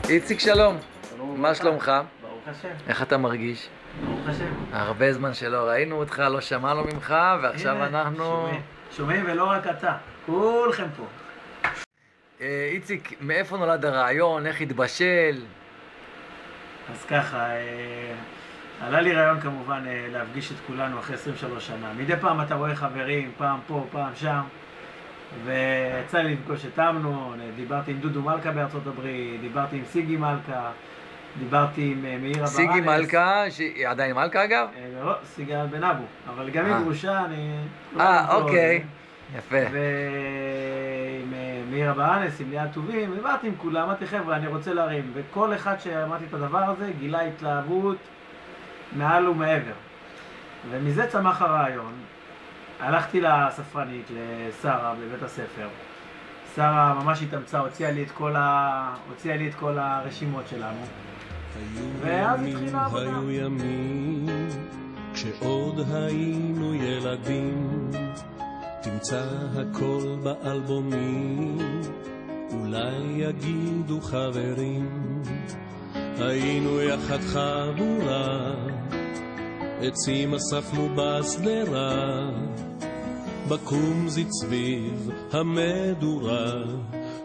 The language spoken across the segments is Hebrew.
איציק, שלום. מה שלומך? ברוך השם. איך אתה מרגיש? ברוך השם. הרבה זמן שלא ראינו אותך, לא שמענו ממך, ועכשיו אנחנו... שומעים ולא רק אתה, כולכם פה. איציק, מאיפה נולד הרעיון? איך התבשל? אז ככה, עלה לי רעיון כמובן להפגיש את כולנו אחרי 23 שנה. מדי פעם אתה רואה חברים, פעם פה, פעם שם, ויצא לי לפגוש את אמנון, דיברתי עם דודו מלכה בארצות הברית, דיברתי עם סיגי מלכה, דיברתי עם מאירה ברנס. סיגי מלכה, שהיא עדיין מלכה אגב? לא, סיגי בן אבו, אבל גם עם גרושה אני... אוקיי, יפה. ועם מאירה ברנס, עם ליאת טובים, דיברתי עם כולם, אמרתי חבר'ה, אני רוצה להרים, וכל אחד שאמרתי את הדבר הזה גילה התלהבות מעל ומעבר. ומזה צמח הרעיון. הלכתי לספרנית, לשרה בבית הספר. שרה ממש התאמצה, הוציאה לי את כל הרשימות שלנו. ואז התחילה העבודה. היו ימים, כשעוד היינו ילדים, תמצא הכל באלבומים, אולי יגידו חברים, היינו יחד חבורה, עצים אספנו בסדרה, בקומזית סביב המדורה,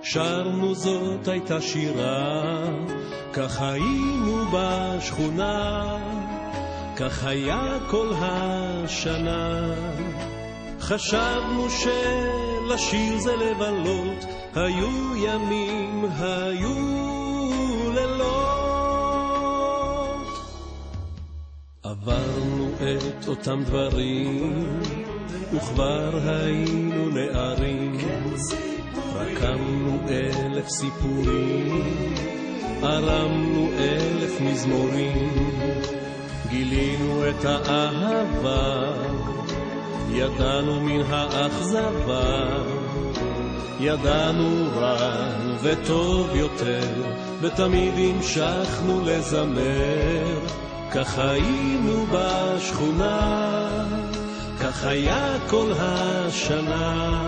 שרנו זאת הייתה שירה, כך היינו בשכונה, כך היה כל השנה, חשבנו שלשיר זה לבלות, היו ימים, היו לילות, עברנו את אותם דברים, וכבר היינו נערים, רקמנו 1000 סיפורים, הרמנו 1000 מזמורים, גילינו את האהבה, ידענו מן האכזבה, ידענו רע וטוב יותר, ותמיד המשכנו לזמר, כך היינו בשכונה, כך היה כל השנה,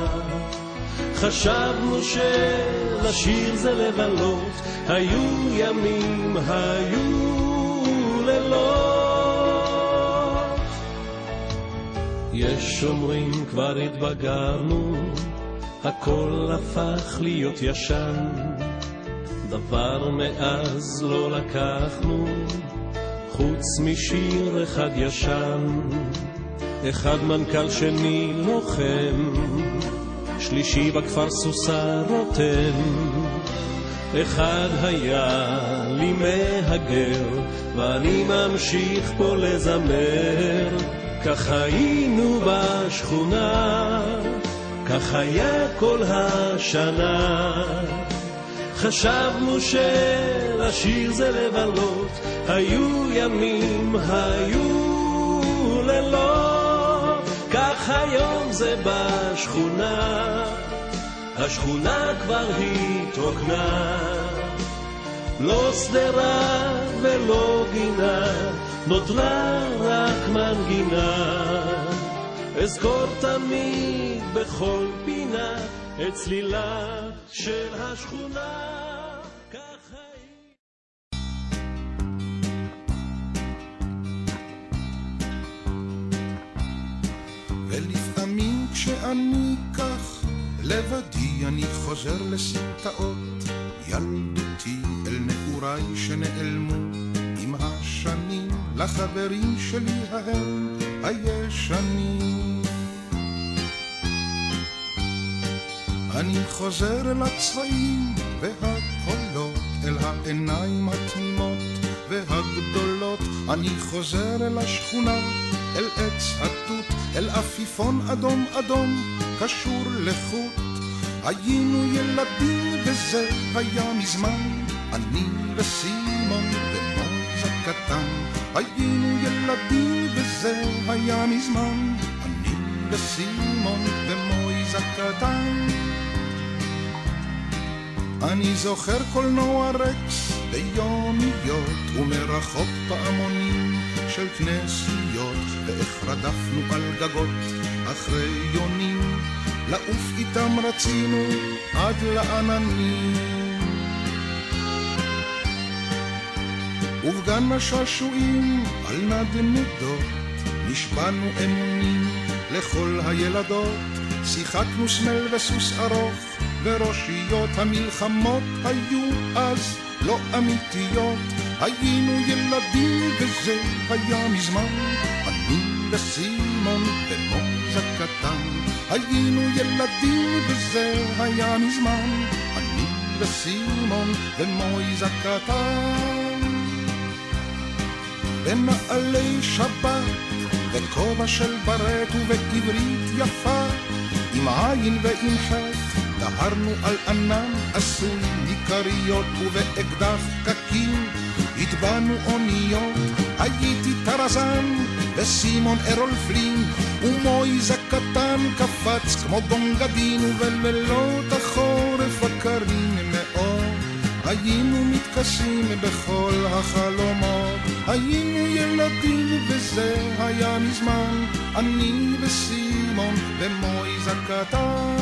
חשבנו שלשיר זה לבלות, היו ימים, היו לילות. יש אומרים כבר התבגרנו, הכל הפך להיות ישן, דבר מאז לא לקחנו, חוץ משיר אחד ישן, אחד מנכ"ל שני לוחם, שלישי בכפר סוסה רותם, אחד היה לי מהגר, ואני ממשיך פה לזמר, כך היינו בשכונה, כך היה כל השנה, חשבנו שלשיר זה לבלות, היו ימים, היו לילות, כך היום זה בשכונה, השכונה כבר התרוקנה, לא שדרה ולא גינה, נותרה רק מנגינה, אזכור תמיד בכל פינה את צלילה של השכונה. ולפעמים כשאני כך לבדי אני חוזר לסמטאות ילדותי, אל נעוריי שנעלמו עם השנים, לחברים שלי ההם הישנים. אני חוזר אל הצבעים והקולות, אל העיניים התמימות והגדולות, אני חוזר אל השכונה, אל עץ התות, אל עפיפון אדום אדום קשור לחוט. היינו ילדים וזה היה מזמן, אני וסימון ומויז הקטן. היינו ילדים וזה היה מזמן, אני וסימון ומויז הקטן. אני זוכר קולנוע רקס ביומיות, ומרחוק פעמונים של כנסיות, רדפנו על גגות אחרי יונים, לעוף איתם רצינו עד לעננים. ובגן השעשועים על נדנדות נשבענו אמונים לכל הילדות, שיחקנו סמל וסוס ארוך, וראשיות המלחמות היו אז לא אמיתיות. היינו ילדים וזה היה מזמן, אני וסימון ומויזה קטן. היינו ילדים וזה היה מזמן, אני וסימון ומויזה קטן. בנעלי שבת וכובע של ברט ובעברית יפה, עם עין ועם חטא דהרנו על ענן עשוי מכריות, ובאקדח קקים הטבענו אוניות. הייתי טרזן וסימון ארול פלין, ומויזה קטן קפץ כמו בונגדין, ובלילות החורף הקרים מאוד היינו מתכסים בכל החלומות. היינו ילדים וזה היה מזמן, אני וסימון ומויזה קטן.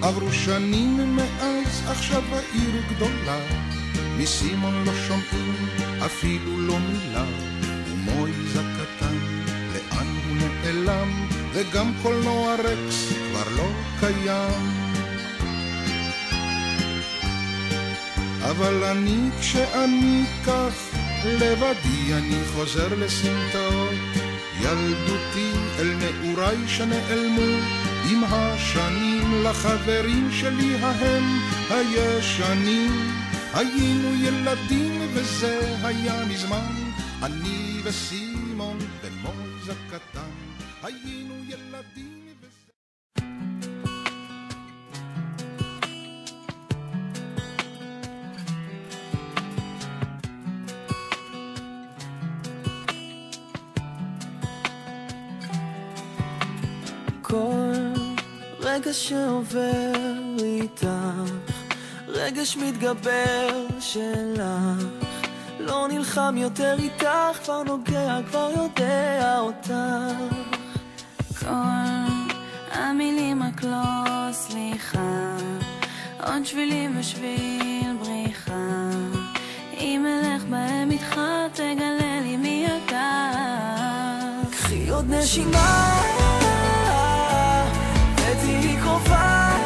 עברו שנים מאז, עכשיו העיר גדולה, מסימון לא שומעים אפילו לא מילה. ומויזה קטן, לאן הוא נעלם, וגם קולנוע רקס כבר לא קיים. אבל אני כשאני כך לבדי, אני חוזר לסמטאות ילדותי, אל נעוריי שנעלמו עם השנים, לחברים שלי ההם הישנים. היינו ילדים וזה היה מזמן, אני וסימון ומויזה קטן. היינו ילדים וזה... כל רגע שעובר איתך, רגש מתגבר שלך, לא נלחם יותר איתך, כבר נוגע, כבר יודע אותך. כל המילים רק לא סליחה, עוד שבילים ושביל בריחה, אם אלך בהם איתך תגלה לי מי אתה. קחי עוד נשימה ותהי קרובה,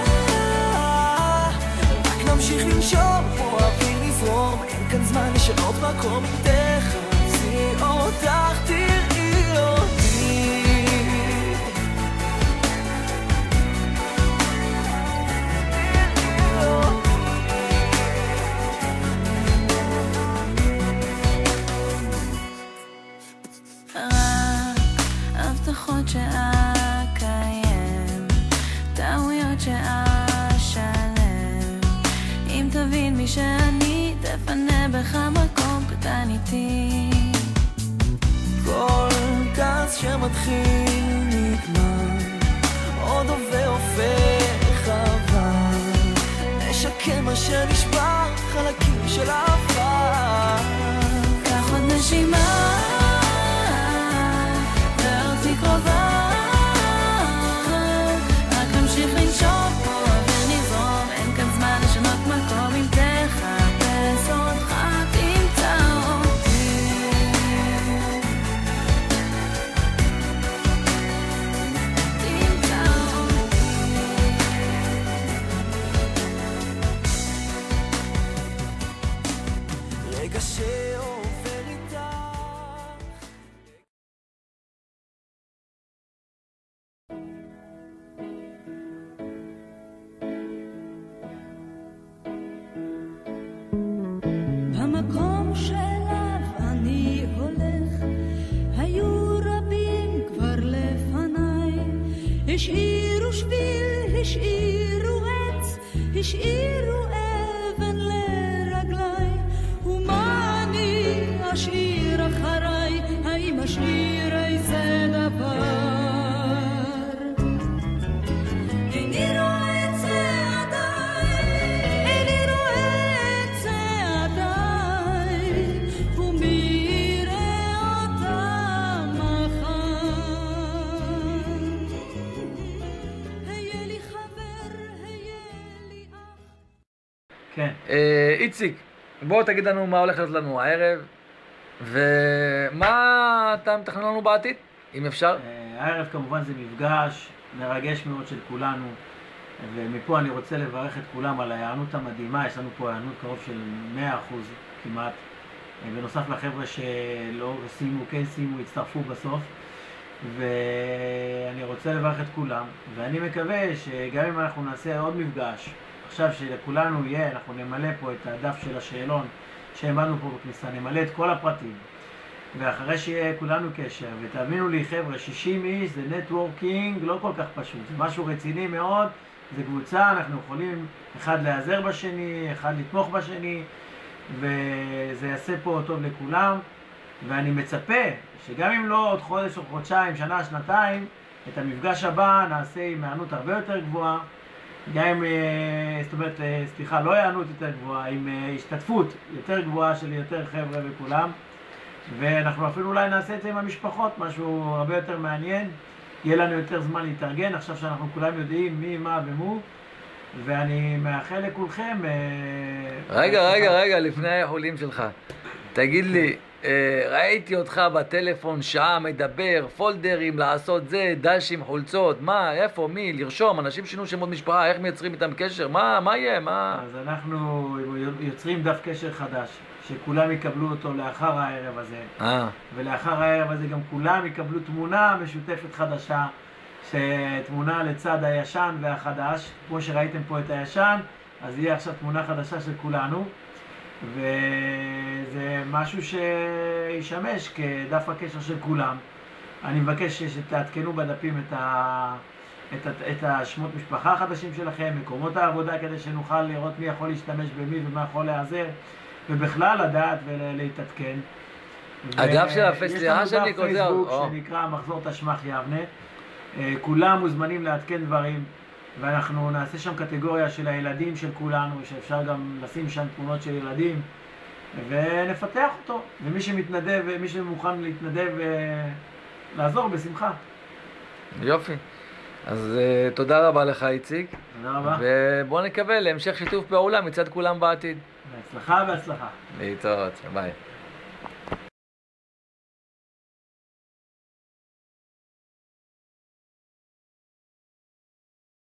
רק נמשיך לנשום פה אוויר נזרום, אין כאן זמן לשנות מקום, אם תחפשי אותך תראי אותי. רק הבטחות שאקיים, טעויות שאשלם, אם תבין מי שאני תפנה בך מקום קטן איתי. כל כעס שמתחיל נגמר, עוד עובר הופך עבר, נשקם מה שנשבר, חלקים של אהבה. קח עוד נשימה ואותי קרובה, רק נמשיך לנשום פה אוויר נזרום, אין כאן זמן לשנות מקום, אם תחפש אותך תמצא אותי. תמצא אותי. רגע שעובר איתך. במקום שאליו אני הולך, היו רבים כבר לפניי, השאירו שביל, השאירו עץ, השאירו אבן לרגליי, ומה אני אשאיר אחריי, האם אשאיר איזה דבר? איני רואה את צעדיי, איני רואה את צעדיי, כן. איציק, בוא תגיד לנו מה הולך להיות לנו הערב, ומה אתה מתכנן לנו בעתיד, אם אפשר? הערב כמובן זה מפגש מרגש מאוד של כולנו, ומפה אני רוצה לברך את כולם על ההיענות המדהימה. יש לנו פה היענות קרוב של 100% כמעט, בנוסף לחבר'ה שלא סיימו, כן סיימו, הצטרפו בסוף, ואני רוצה לברך את כולם, ואני מקווה שגם אם אנחנו נעשה עוד מפגש, עכשיו שלכולנו יהיה, אנחנו נמלא פה את הדף של השאלון שהעמדנו פה בכניסה, נמלא את כל הפרטים, ואחרי שיהיה כולנו קשר, ותאמינו לי חבר'ה, 60 איש זה נטוורקינג לא כל כך פשוט, זה משהו רציני מאוד, זה קבוצה, אנחנו יכולים אחד להיעזר בשני, אחד לתמוך בשני, וזה יעשה פה טוב לכולם, ואני מצפה שגם אם לא עוד חודש או חודשיים, שנה, שנתיים, את המפגש הבא נעשה עם היענות הרבה יותר גבוהה, גם עם, זאת אומרת, סליחה, לא היענות יותר גבוהה, עם השתתפות יותר גבוהה של יותר חבר'ה וכולם, ואנחנו אפילו אולי נעשה את זה עם המשפחות, משהו הרבה יותר מעניין, יהיה לנו יותר זמן להתארגן, עכשיו שאנחנו כולם יודעים מי, מה ומו, ואני מאחל לכולכם... רגע, לפני האיחולים שלך. תגיד לי, ראיתי אותך בטלפון שעה מדבר, פולדרים, לעשות זה, דשים, חולצות, מה, איפה, מי, לרשום, אנשים שינו שמות משפחה, איך מייצרים איתם קשר, מה יהיה, מה? אז אנחנו יוצרים דף קשר חדש, שכולם יקבלו אותו לאחר הערב הזה. ולאחר הערב הזה גם כולם יקבלו תמונה משותפת חדשה, שתמונה לצד הישן והחדש, כמו שראיתם פה את הישן, אז יהיה עכשיו תמונה חדשה של כולנו, וזה משהו שישמש כדף הקשר של כולם. אני מבקש שתעדכנו בדפים את השמות משפחה החדשים שלכם, מקומות העבודה, כדי שנוכל לראות מי יכול להשתמש במי ומה יכול להיעזר, ובכלל לדעת ולהתעדכן. הדף של הפסטירה שלי יש לנו דף פייסבוק שנקרא מחזור תשמח יבנה, כולם מוזמנים לעדכן דברים, ואנחנו נעשה שם קטגוריה של הילדים של כולנו, שאפשר גם לשים שם תמונות של ילדים, ונפתח אותו, ומי שמתנדב, מי שמוכן להתנדב לעזור בשמחה. יופי. אז תודה רבה לך איציק. תודה רבה. ובוא נקווה להמשך שיתוף פעולה מצד כולם בעתיד. בהצלחה. להתראות, ביי.